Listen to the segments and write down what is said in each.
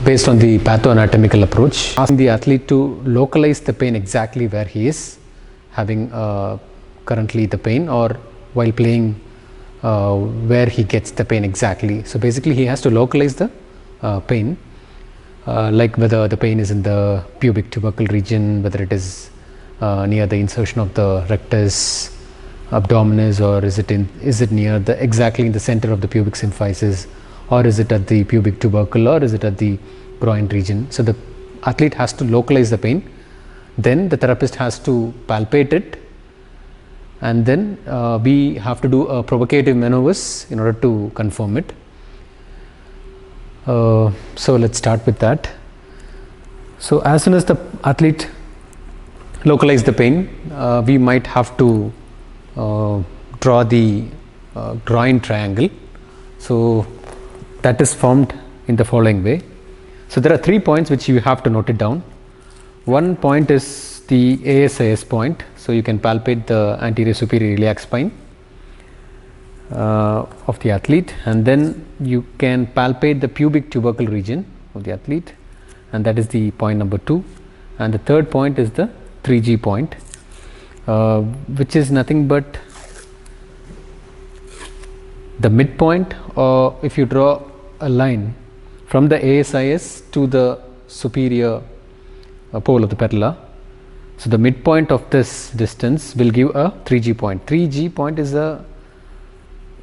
based on the pathoanatomical approach, asking the athlete to localize the pain exactly where he is having currently the pain, or while playing where he gets the pain exactly. So basically he has to localize the pain, like whether the pain is in the pubic tubercle region, whether it is near the insertion of the rectus abdominis, or is it near the exactly in the center of the pubic symphysis, or is it at the pubic tubercle, or is it at the groin region. So the athlete has to localize the pain, then the therapist has to palpate it, and then we have to do a provocative maneuvers in order to confirm it. So let's start with that. So as soon as the athlete localize the pain, we might have to draw the groin triangle. So that is formed in the following way. So there are 3 points which you have to note it down. One point is the ASIS point. So you can palpate the anterior superior iliac spine of the athlete, and then you can palpate the pubic tubercle region of the athlete, and that is the point number 2. And the third point is the 3G point, which is nothing but the midpoint, or if you draw a line from the ASIS to the superior pole of the patella. So the midpoint of this distance will give a 3G point. 3G point is a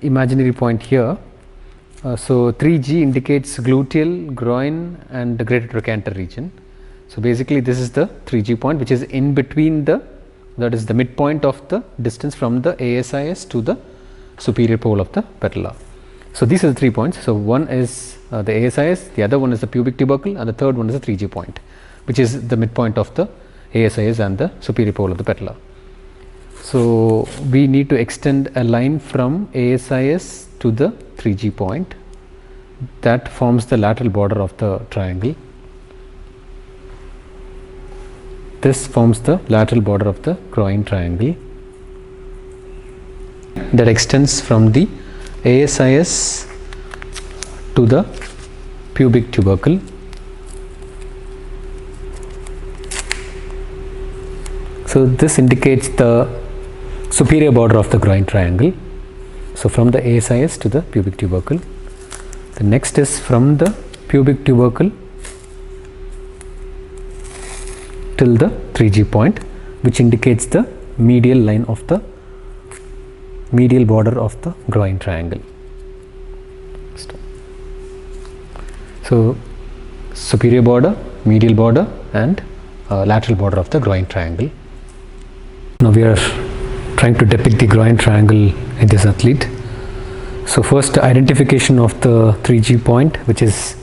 imaginary point here. So 3G indicates gluteal, groin and the greater trochanter region. So basically this is the 3G point, which is in between that is the midpoint of the distance from the ASIS to the superior pole of the patella. So these are the 3 points. So one is the ASIS, the other one is the pubic tubercle, and the third one is the 3G point, which is the midpoint of the ASIS and the superior pole of the patella. So we need to extend a line from ASIS to the 3G point that forms the lateral border of the triangle. This forms the lateral border of the groin triangle that extends from the ASIS to the pubic tubercle. So this indicates the superior border of the groin triangle. So from the ASIS to the pubic tubercle. The next is from the pubic tubercle till the 3G point, which indicates the medial line of the medial border of the groin triangle. So superior border, medial border and lateral border of the groin triangle. Now we are trying to depict the groin triangle in this athlete. So first, identification of the 3G point, which is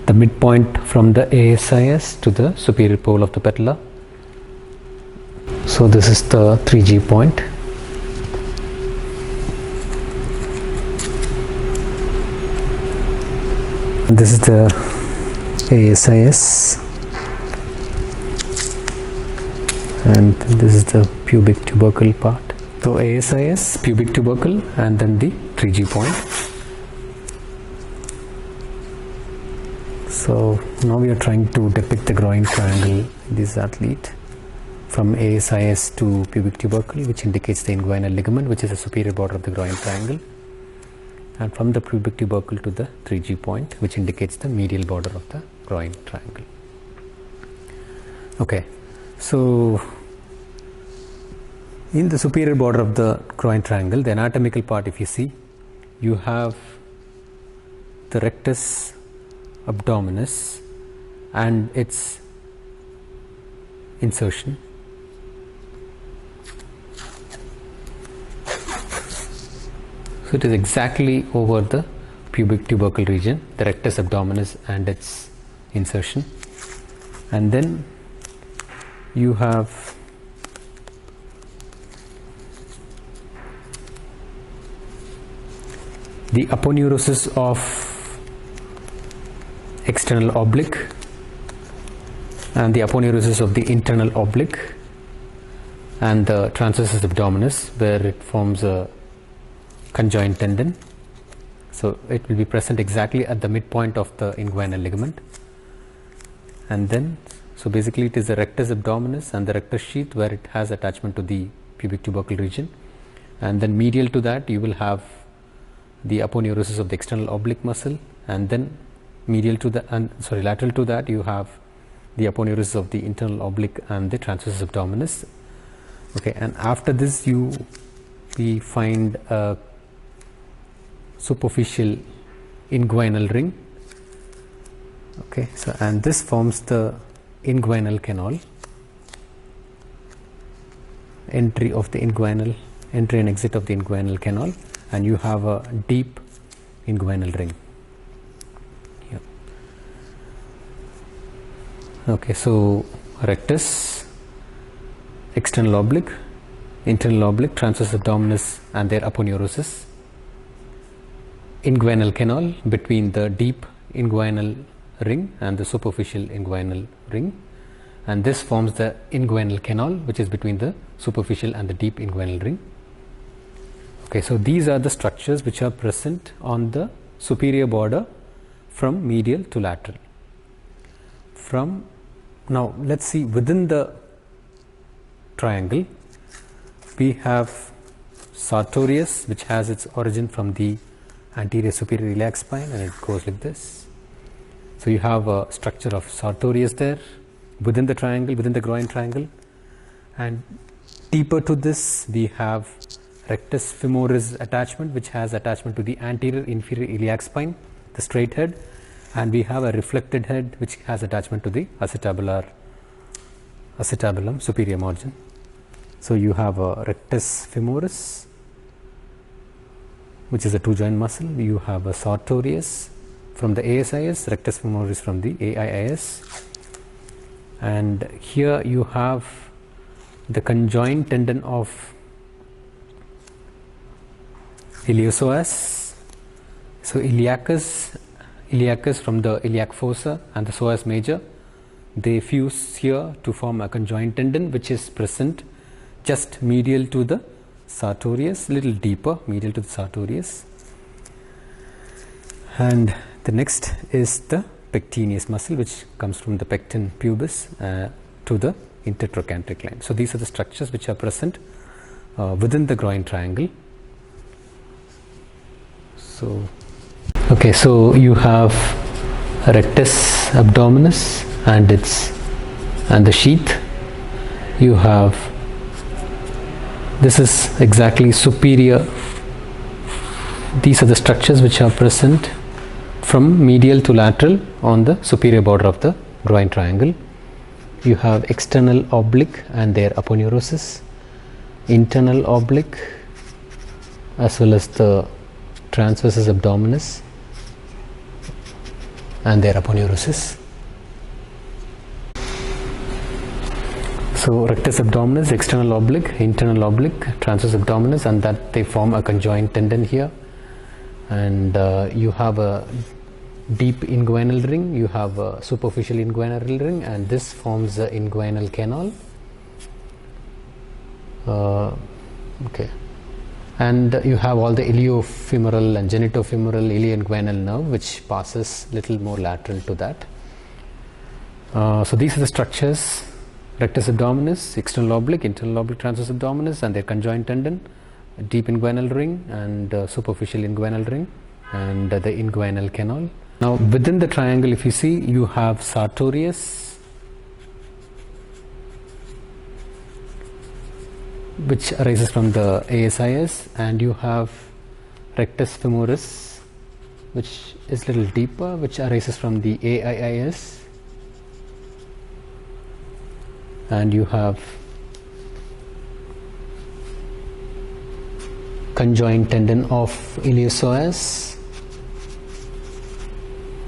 the midpoint from the ASIS to the superior pole of the patella. So this is the 3G point. This is the ASIS, and this is the pubic tubercle part. So ASIS, pubic tubercle, and then the 3G point. So now we are trying to depict the groin triangle in this athlete from ASIS to pubic tubercle, which indicates the inguinal ligament, which is the superior border of the groin triangle, and from the pubic tubercle to the 3G point, which indicates the medial border of the groin triangle. Okay, so in the superior border of the groin triangle, the anatomical part, if you see, you have the rectus abdominis and its insertion. So it is exactly over the pubic tubercle region, the rectus abdominis and its insertion. And then you have the aponeurosis of external oblique and the aponeurosis of the internal oblique and the transversus abdominis, where it forms a conjoint tendon. So it will be present exactly at the midpoint of the inguinal ligament. And then, so basically it is the rectus abdominis and the rectus sheath where it has attachment to the pubic tubercle region. And then medial to that you will have the aponeurosis of the external oblique muscle, and then medial to the lateral to that you have the aponeurosis of the internal oblique and the transversus abdominis. Okay, and after this we find a superficial inguinal ring. Okay, so and this forms the inguinal canal, entry and exit of the inguinal canal, and you have a deep inguinal ring. Yeah. Okay, so rectus, external oblique, internal oblique, transversus abdominis and their aponeurosis, inguinal canal between the deep inguinal ring and the superficial inguinal ring, and this forms the inguinal canal which is between the superficial and the deep inguinal ring. Okay, so these are the structures which are present on the superior border from medial to lateral. Now let's see, within the triangle we have sartorius, which has its origin from the anterior superior iliac spine, and it goes like this. So you have a structure of sartorius there within the triangle, within the groin triangle, and deeper to this we have rectus femoris attachment, which has attachment to the anterior inferior iliac spine, the straight head, and we have a reflected head which has attachment to the acetabulum superior margin. So you have a rectus femoris, which is a two joint muscle. You have a sartorius from the ASIS, rectus femoris from the AIIS, and here you have the conjoined tendon of iliopsoas. So iliacus from the iliac fossa and the psoas major, they fuse here to form a conjoined tendon which is present just medial to the sartorius, little deeper medial to the sartorius. And the next is the pectineus muscle, which comes from the pecten pubis to the intertrochanteric line. So these are the structures which are present within the groin triangle. So okay, so you have rectus abdominis and the sheath. You have, this is exactly superior. These are the structures which are present from medial to lateral on the superior border of the groin triangle. You have external oblique and their aponeurosis, internal oblique, as well as the transversus abdominis and their aponeurosis. So rectus abdominis, external oblique, internal oblique, transversus abdominis, and that they form a conjoined tendon here. And you have a deep inguinal ring, you have a superficial inguinal ring, and this forms the inguinal canal. Okay, and you have all the iliofemoral and genitofemoral ilioinguinal nerve, which passes little more lateral to that. So these are the structures: rectus abdominis, external oblique, internal oblique, transversus abdominis, and their conjoined tendon, deep inguinal ring and superficial inguinal ring, and the inguinal canal. Now within the triangle, if you see, you have sartorius, which arises from the ASIS, and you have rectus femoris, which is a little deeper, which arises from the AIIS, and you have conjoined tendon of iliopsoas,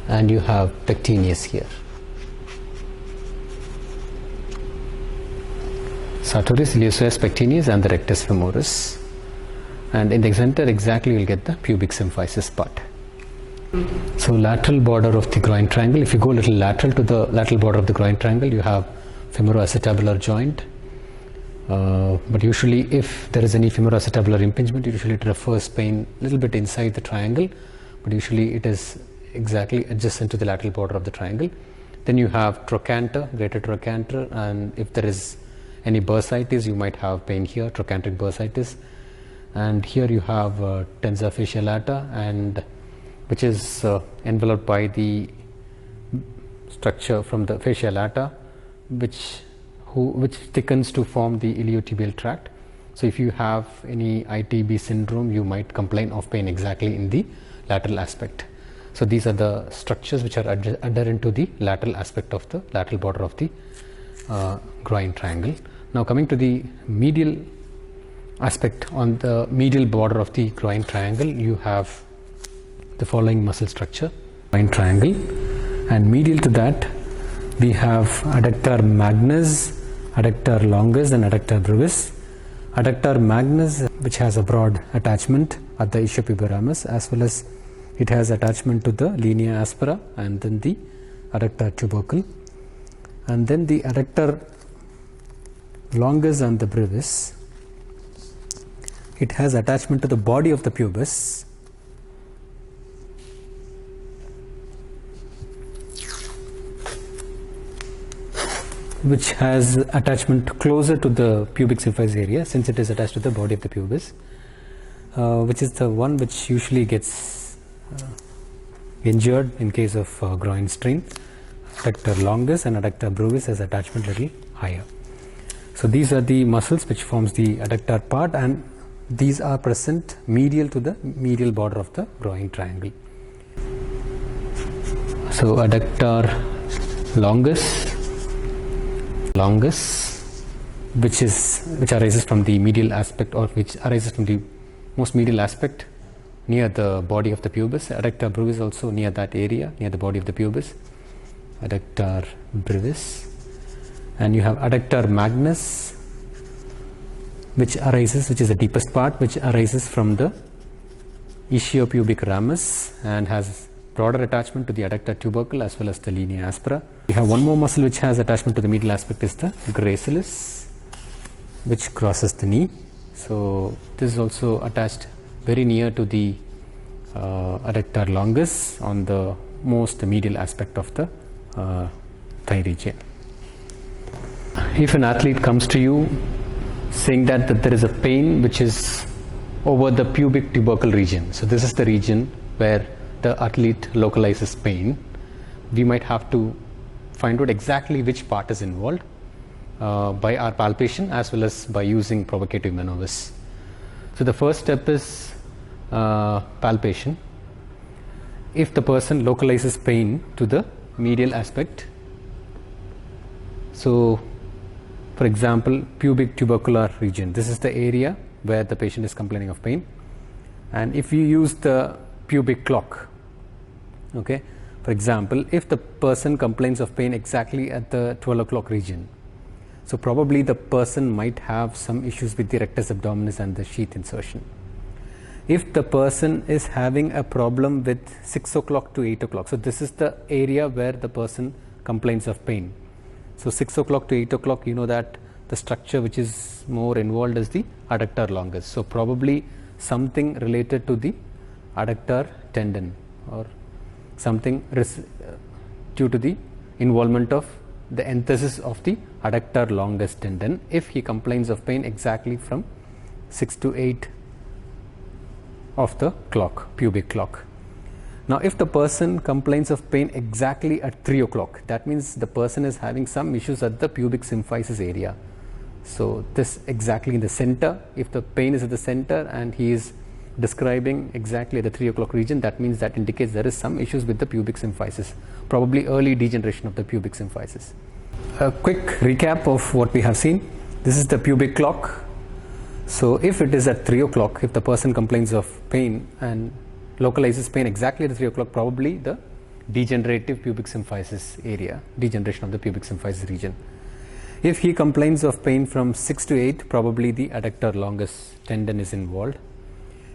and you have pectineus here. Sartorius, iliopsoas, pectineus, and the rectus femoris. And in the center exactly you will get the pubic symphysis part. So lateral border of the groin triangle, if you go a little lateral to the lateral border of the groin triangle, you have femoroacetabular joint. But usually if there is any femoroacetabular impingement, usually it refers pain a little bit inside the triangle, but usually it is exactly adjacent to the lateral border of the triangle. Then you have trochanter, greater trochanter, and if there is any bursitis, you might have pain here, trochanteric bursitis. And here you have tensor fascia lata, and which is enveloped by the structure from the fascia lata, which thickens to form the iliotibial tract. So if you have any ITB syndrome, you might complain of pain exactly in the lateral aspect. So these are the structures which are adherent to the lateral aspect of the lateral border of the groin triangle. Now coming to the medial aspect, on the medial border of the groin triangle, you have the following muscle structure: groin triangle, and medial to that we have adductor magnus, adductor longus, and adductor brevis. Adductor magnus, which has a broad attachment at the ischiopuberamus, as well as it has attachment to the linea aspera and then the adductor tubercle. And then the adductor longus and the brevis, it has attachment to the body of the pubis, which has attachment closer to the pubic symphysis area, since it is attached to the body of the pubis, which is the one which usually gets injured in case of groin strain. Adductor longus and adductor brevis has attachment little higher. So these are the muscles which forms the adductor part, and these are present medial to the medial border of the groin triangle. So adductor longus, which arises from the medial aspect, or which arises from the most medial aspect near the body of the pubis. Adductor brevis also near that area, near the body of the pubis. Adductor brevis. And you have adductor magnus, which is the deepest part, which arises from the ischiopubic ramus and has broader attachment to the adductor tubercle as well as the linea aspera. We have one more muscle which has attachment to the medial aspect, is the gracilis, which crosses the knee. So this is also attached very near to the adductor longus on the most medial aspect of the thigh region. If an athlete comes to you saying that there is a pain which is over the pubic tubercle region, so this is the region where the athlete localizes pain, we might have to find out exactly which part is involved by our palpation as well as by using provocative maneuvers. So the first step is palpation. If the person localizes pain to the medial aspect, so for example, pubic tubercular region, this is the area where the patient is complaining of pain, and if you use the pubic clock, okay, for example, if the person complains of pain exactly at the 12 o'clock region, so probably the person might have some issues with the rectus abdominis and the sheath insertion. If the person is having a problem with 6 o'clock to 8 o'clock, so this is the area where the person complains of pain. So 6 o'clock to 8 o'clock, you know that the structure which is more involved is the adductor longus. So probably something related to the adductor tendon, or something due to the involvement of the enthesis of the adductor longus tendon, if he complains of pain exactly from 6 to 8 of the clock, pubic clock. Now if the person complains of pain exactly at 3 o'clock, that means the person is having some issues at the pubic symphysis area. So this exactly in the center, if the pain is at the center and he is describing exactly at the 3 o'clock region, that means that indicates there is some issues with the pubic symphysis, probably early degeneration of the pubic symphysis. A quick recap of what we have seen. This is the pubic clock. So if it is at 3 o'clock, if the person complains of pain and localizes pain exactly at 3 o'clock, probably the degenerative pubic symphysis area, degeneration of the pubic symphysis region. If he complains of pain from 6 to 8, probably the adductor longus tendon is involved.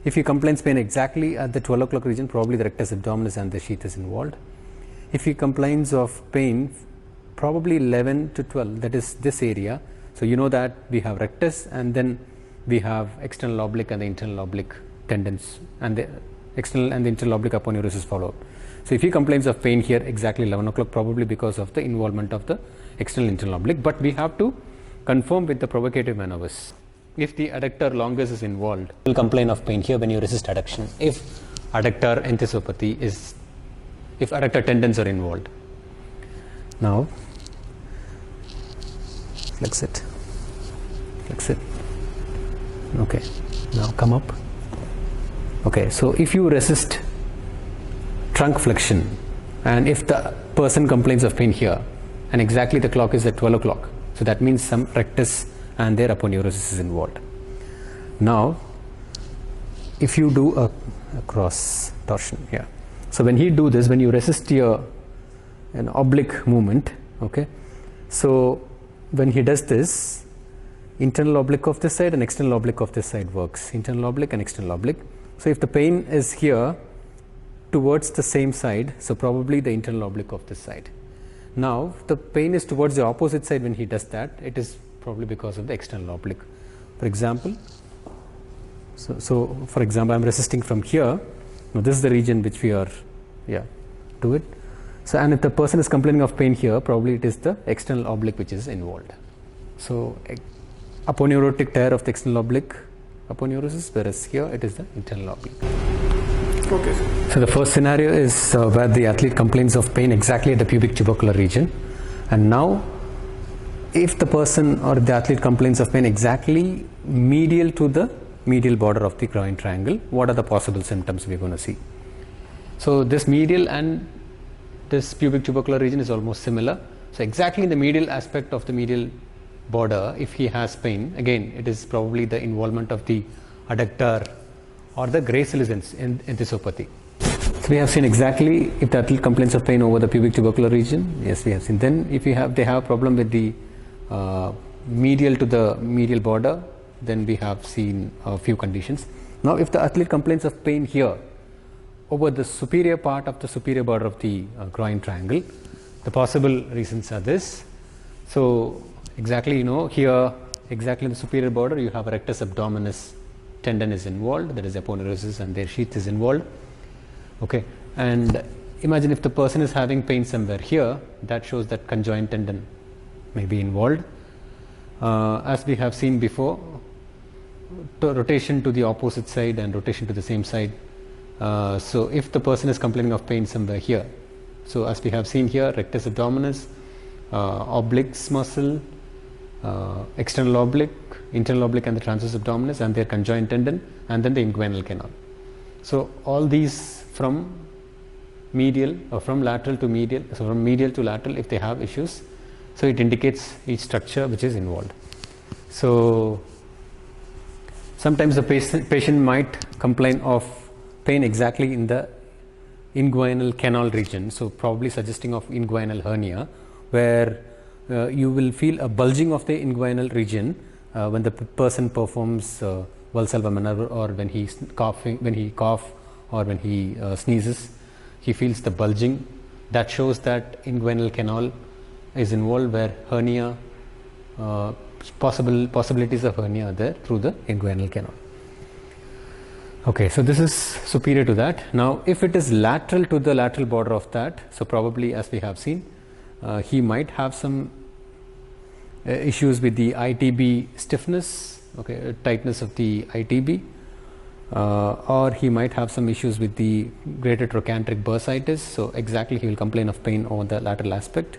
If he complains pain exactly at the 12 o'clock region, probably the rectus abdominis and the sheath is involved. If he complains of pain probably 11 to 12, that is this area. So you know that we have rectus and then we have external oblique and the internal oblique tendons, and external and the internal oblique aponeurosis followed. So if he complains of pain here exactly 11 o'clock, probably because of the involvement of the external internal oblique, but we have to confirm with the provocative maneuvers. If the adductor longus is involved, you will complain of pain here when you resist adduction. If adductor enthesopathy is, if adductor tendons are involved. Now, flex it, flex it. Okay, now come up. Okay, so if you resist trunk flexion, and if the person complains of pain here, and exactly the clock is at 12 o'clock, so that means some rectus and their aponeurosis is involved. Now, if you do a cross torsion here, so when he do this, when you resist your an oblique movement, okay, so when he does this, internal oblique of this side and external oblique of this side works, internal oblique and external oblique. So if the pain is here towards the same side, so probably the internal oblique of this side. Now the pain is towards the opposite side when he does that, it is probably because of the external oblique. For example, so for example, I am resisting from here. Now this is the region which we are, do it. So and if the person is complaining of pain here, probably it is the external oblique which is involved. So aponeurotic tear of the external oblique aponeurosis, whereas here it is the internal oblique. Okay. So the first scenario is where the athlete complains of pain exactly at the pubic tubercular region, and now if the person or the athlete complains of pain exactly medial to the medial border of the groin triangle, what are the possible symptoms we are going to see? So this medial and this pubic tubercular region is almost similar. So exactly in the medial aspect of the medial border, if he has pain, again it is probably the involvement of the adductor or the gracilis enthesopathy. So we have seen exactly if the athlete complains of pain over the pubic tubercular region, yes we have seen. Then if they have a problem with the medial to the medial border, then we have seen a few conditions. Now if the athlete complains of pain here over the superior part of the superior border of the groin triangle, the possible reasons are this. So exactly, here exactly in the superior border you have a rectus abdominis tendon is involved, that is aponeurosis and their sheath is involved. Okay, and imagine if the person is having pain somewhere here, that shows that conjoint tendon may be involved. As we have seen before, rotation to the opposite side and rotation to the same side. So if the person is complaining of pain somewhere here, so as we have seen here, rectus abdominis, obliques muscle, external oblique, internal oblique and the transverse abdominis and their conjoint tendon, and then the inguinal canal. So all these from medial or from lateral to medial, so from medial to lateral if they have issues, so it indicates each structure which is involved. So sometimes the patient might complain of pain exactly in the inguinal canal region, so probably suggesting of inguinal hernia, where you will feel a bulging of the inguinal region when the person performs Valsalva maneuver, or when he cough or when he sneezes, he feels the bulging. That shows that inguinal canal is involved, where hernia, possibilities of hernia are there through the inguinal canal. Okay, so this is superior to that. Now if it is lateral to the lateral border of that, so probably as we have seen, he might have some issues with the ITB stiffness, okay, tightness of the ITB, or he might have some issues with the greater trochanteric bursitis. So exactly he will complain of pain over the lateral aspect.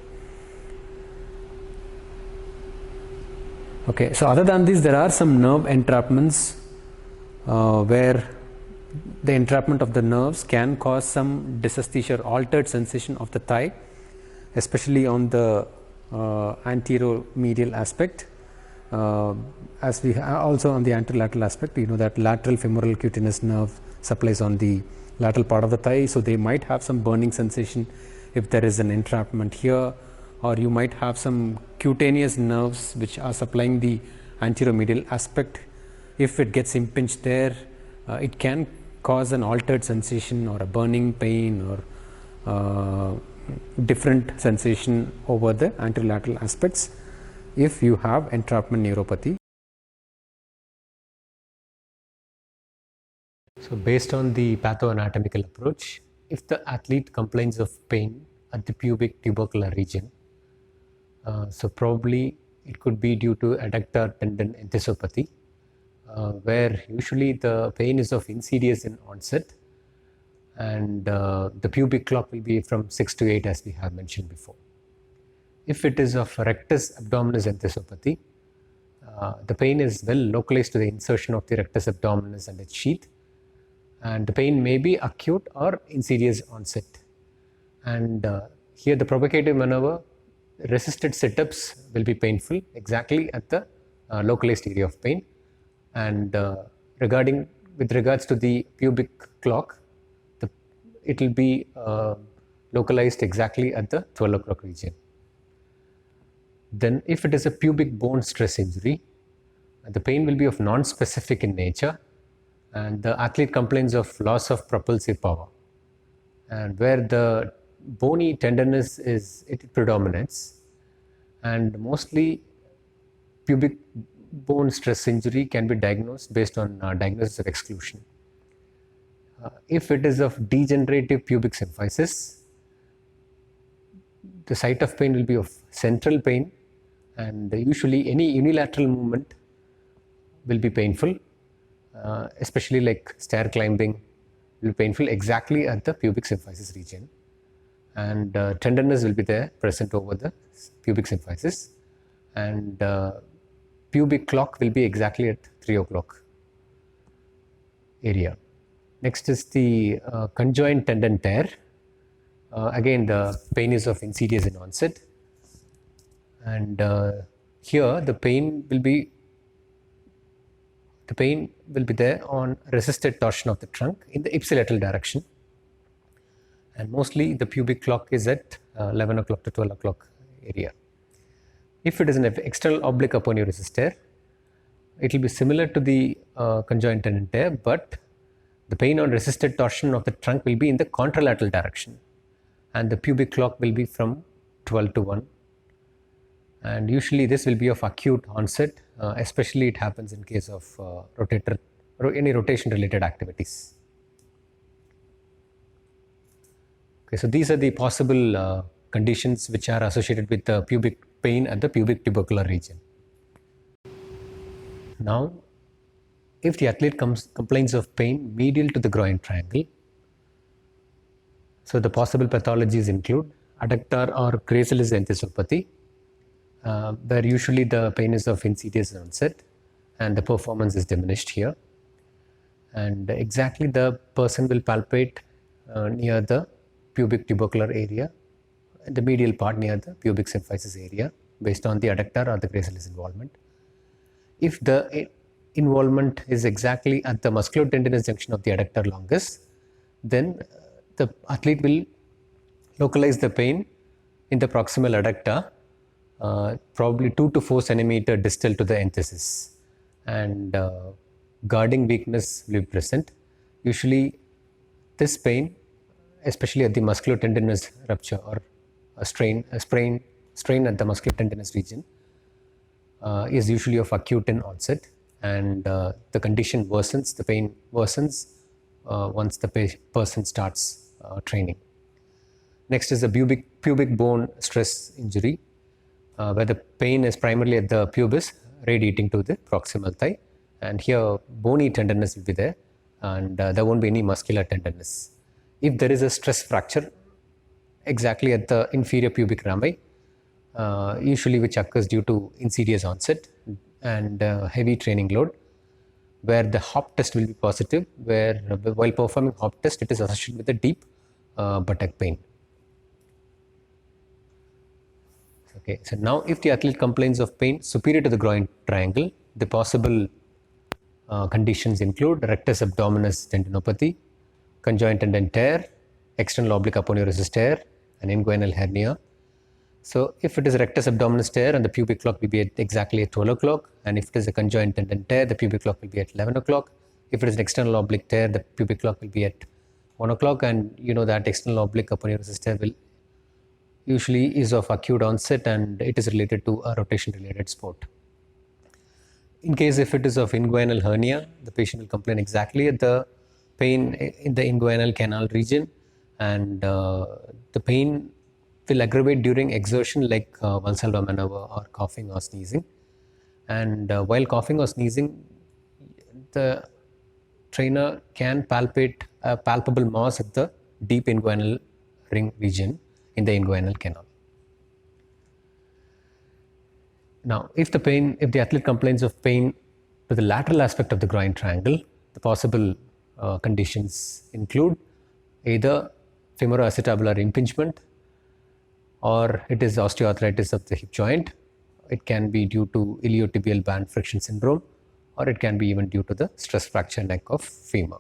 Okay, so other than this, there are some nerve entrapments where the entrapment of the nerves can cause some dysesthesia or altered sensation of the thigh, especially on the anteromedial aspect. As we also on the anterolateral aspect, you know that lateral femoral cutaneous nerve supplies on the lateral part of the thigh, so they might have some burning sensation if there is an entrapment here, or you might have some cutaneous nerves which are supplying the anteromedial aspect. If it gets impinged there, it can cause an altered sensation or a burning pain or different sensation over the anterolateral aspects if you have entrapment neuropathy. So based on the pathoanatomical approach, if the athlete complains of pain at the pubic tubercular region, so probably it could be due to adductor tendon enthesopathy, where usually the pain is of insidious in onset, and the pubic clock will be from 6 to 8 as we have mentioned before. If it is of rectus abdominis enthesopathy, the pain is well localized to the insertion of the rectus abdominis and its sheath, and the pain may be acute or insidious onset. And here the provocative maneuver, resisted sit-ups will be painful exactly at the localized area of pain. And with regards to the pubic clock, it will be localized exactly at the 12 o'clock region. Then if it is a pubic bone stress injury, the pain will be of non-specific in nature, and the athlete complains of loss of propulsive power, and where the bony tenderness it predominates, and mostly pubic bone stress injury can be diagnosed based on diagnosis of exclusion. If it is of degenerative pubic symphysis, the site of pain will be of central pain, and usually any unilateral movement will be painful, especially like stair climbing will be painful exactly at the pubic symphysis region, and tenderness will be there present over the pubic symphysis, and pubic clock will be exactly at 3 o'clock area. Next is the conjoint tendon tear. Again, the pain is of insidious in onset, and here the pain will be there on resisted torsion of the trunk in the ipsilateral direction, and mostly the pubic clock is at 11 o'clock to 12 o'clock area. If it is an external oblique aponeurosis tear, it will be similar to the conjoint tendon tear, but the pain on resisted torsion of the trunk will be in the contralateral direction, and the pubic clock will be from 12 to 1. And usually this will be of acute onset, especially it happens in case of any rotation related activities. Okay, so these are the possible conditions which are associated with the pubic pain at the pubic tubercular region. Now, if the athlete complains of pain medial to the groin triangle, so the possible pathologies include adductor or gracilis enthesopathy, where usually the pain is of insidious onset and the performance is diminished here, and exactly the person will palpate near the pubic tubercular area, the medial part near the pubic symphysis area, based on the adductor or the gracilis involvement. If the involvement is exactly at the musculotendinous junction of the adductor longus, then the athlete will localize the pain in the proximal adductor, probably 2 to 4 centimeter distal to the enthesis, and guarding weakness will be present. Usually this pain, especially at the musculotendinous rupture or a strain at the musculotendinous region, is usually of acute in onset, and the condition worsens, the pain worsens once the person starts training. Next is the pubic bone stress injury, where the pain is primarily at the pubis radiating to the proximal thigh, and here bony tenderness will be there, and there won't be any muscular tenderness. If there is a stress fracture exactly at the inferior pubic rami, usually which occurs due to insidious onset and heavy training load, where the Hop test will be positive, where while performing Hop test it is associated with a deep buttock pain. Okay, so now if the athlete complains of pain superior to the groin triangle, the possible conditions include rectus abdominis tendinopathy, conjoint tendon tear, external oblique aponeurosis tear, and inguinal hernia. So if it is a rectus abdominis tear, and the pubic clock will be at exactly at 12 o'clock, and if it is a conjoint tendon tear, the pubic clock will be at 11 o'clock. If it is an external oblique tear, the pubic clock will be at 1 o'clock, and you know that external oblique aponeurosis tear will usually is of acute onset, and it is related to a rotation related sport. In case if it is of inguinal hernia, the patient will complain exactly at the pain in the inguinal canal region, and the pain will aggravate during exertion like Valsalva maneuver or coughing or sneezing. And while coughing or sneezing, the trainer can palpate a palpable mass at the deep inguinal ring region in the inguinal canal. Now, if the athlete complains of pain to the lateral aspect of the groin triangle, the possible conditions include either femoroacetabular impingement, or it is osteoarthritis of the hip joint. It can be due to iliotibial band friction syndrome, or it can be even due to the stress fracture neck of femur.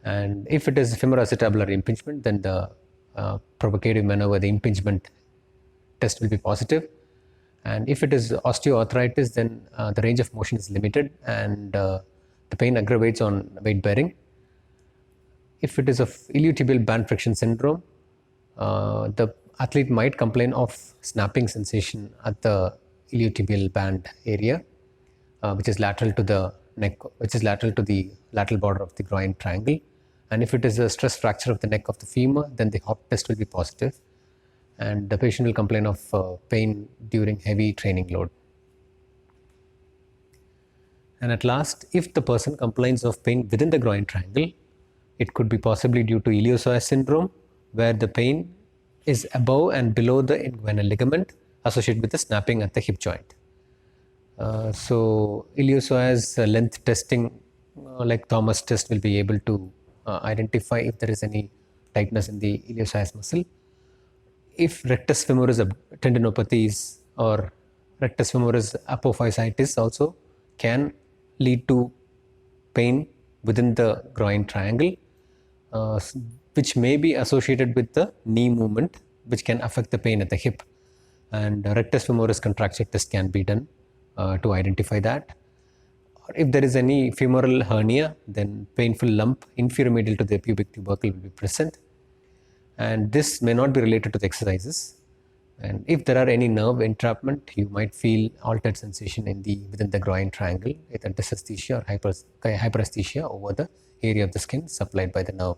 And if it is femoroacetabular impingement, then the provocative maneuver, the impingement test will be positive. And if it is osteoarthritis, then the range of motion is limited, and the pain aggravates on weight bearing. If it is of iliotibial band friction syndrome, the athlete might complain of snapping sensation at the iliotibial band area, which is lateral to the neck, which is lateral to the lateral border of the groin triangle. And if it is a stress fracture of the neck of the femur, then the Hop test will be positive, and the patient will complain of pain during heavy training load. And at last, if the person complains of pain within the groin triangle, it could be possibly due to iliopsoas syndrome, where the pain is above and below the inguinal ligament associated with the snapping at the hip joint. So iliopsoas length testing, like Thomas test, will be able to identify if there is any tightness in the iliopsoas muscle. If rectus femoris tendinopathies or rectus femoris apophysitis also can lead to pain within the groin triangle, which may be associated with the knee movement, which can affect the pain at the hip. And rectus femoris contracture test can be done to identify that. Or if there is any femoral hernia, then painful lump inferior medial to the pubic tubercle will be present. And this may not be related to the exercises. And if there are any nerve entrapment, you might feel altered sensation within the groin triangle, either dysesthesia or hyperesthesia over the area of the skin supplied by the nerve.